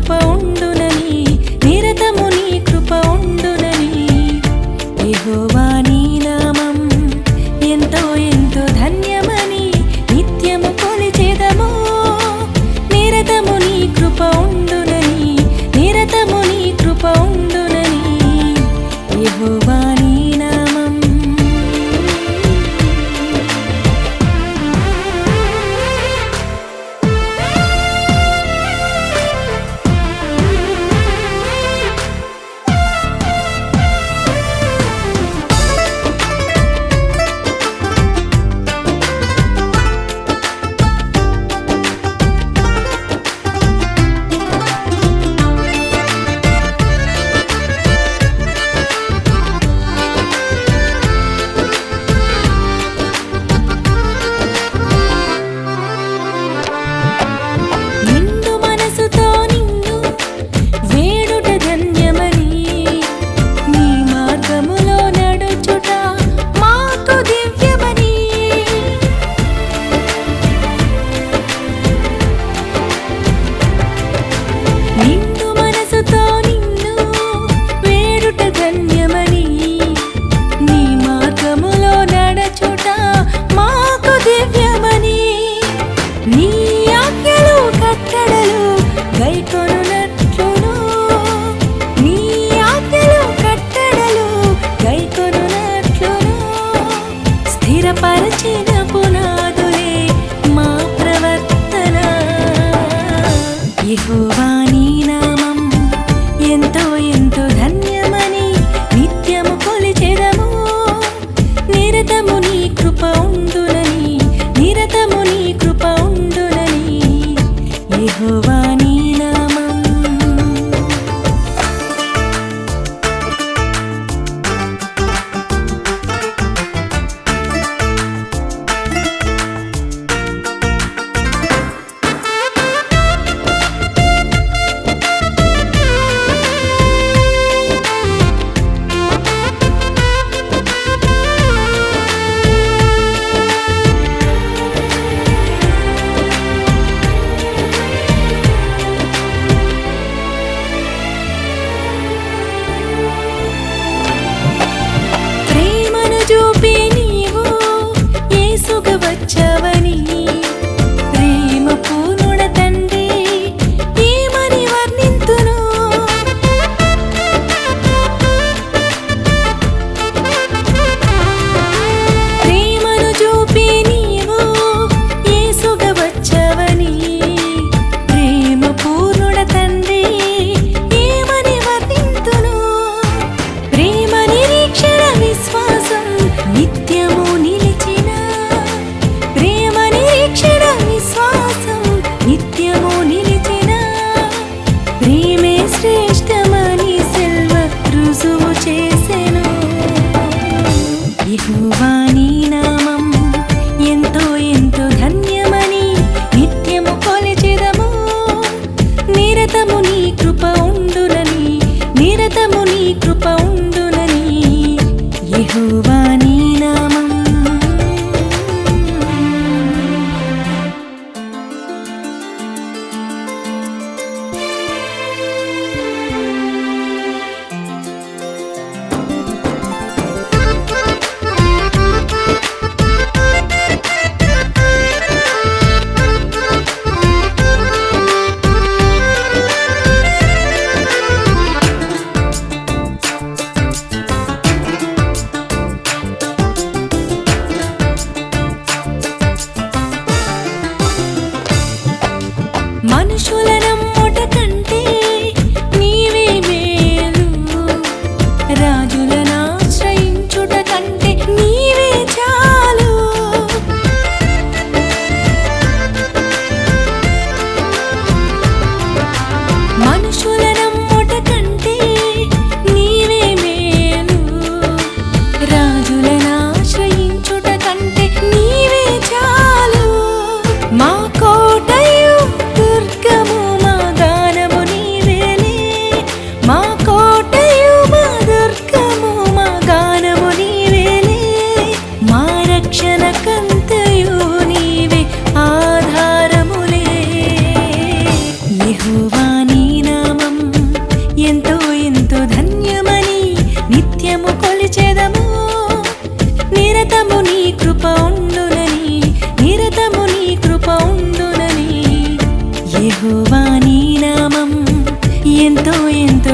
కృప ఉండునని, నిరతము నీ కృప ఉండునని. యెహోవా నీ నామం ఎంతో ఎంతో ధన్యమని నిత్యము కొలిచెదము. నిరతము నీ కృప ఉండునని, నిరతము నీ కృప ఉండునని. యెహోవా నీ నామం. స్థిరపరచిన పునాదులే మా ప్రవర్తన. యెహోవా నీ నామం ఎంతో ఎంతో ధన్యమని నిత్యము కొలిచెదము. నిరతము నీ కృప ఉండునని, నిరతము నీ కృప ఉండునని. యెహోవా నీ నామం. చూపి నీవు యేసుగా వచ్చావని, ప్రేమ పూర్ణుడ తండ్రి ఏమని వర్ణింతును. ప్రేమను చూపి నీవు యేసుగా వచ్చావని, ప్రేమ పూర్ణుడ తండ్రి ఏమని వర్ణింతును. ప్రేమ నిరీక్షణ విశ్వాసం నిత్యము నిలిచిన, ప్రేమ నిరీక్షణ విశ్వాసం నిత్యము నిలిచిన. ప్రేమే శ్రేష్టమని సెల్వ రుజువు చేసెను. యెహోవా నీ నామం ఎంతో ఎంతో ధన్యమని నిత్యము కొలిచెదము. నిరతము నీ కృప ఉండునని, నిరతము నీ కృప ఉండునని. యెహోవా నీ నామం. మనుషుల నమ్ముట కంటే నీవే మేలు, రాజులను ఆశ్రయించుట కంటే నీవే చాలు. మనుషుల నమ్ముట కంటే నీవే మేలు, రాజులను ఆశ్రయించుట కంటే నీవే చాలు. మా కోటయు దుర్గము మా గానము నీవేలే, మా కోటయు మా దుర్గము మా గానము నీవేలే. మా రక్షణ కంతయు నీవే ఆధారములే. యెహోవా నీ నామం నీ నామం ఎంతో ఎంతో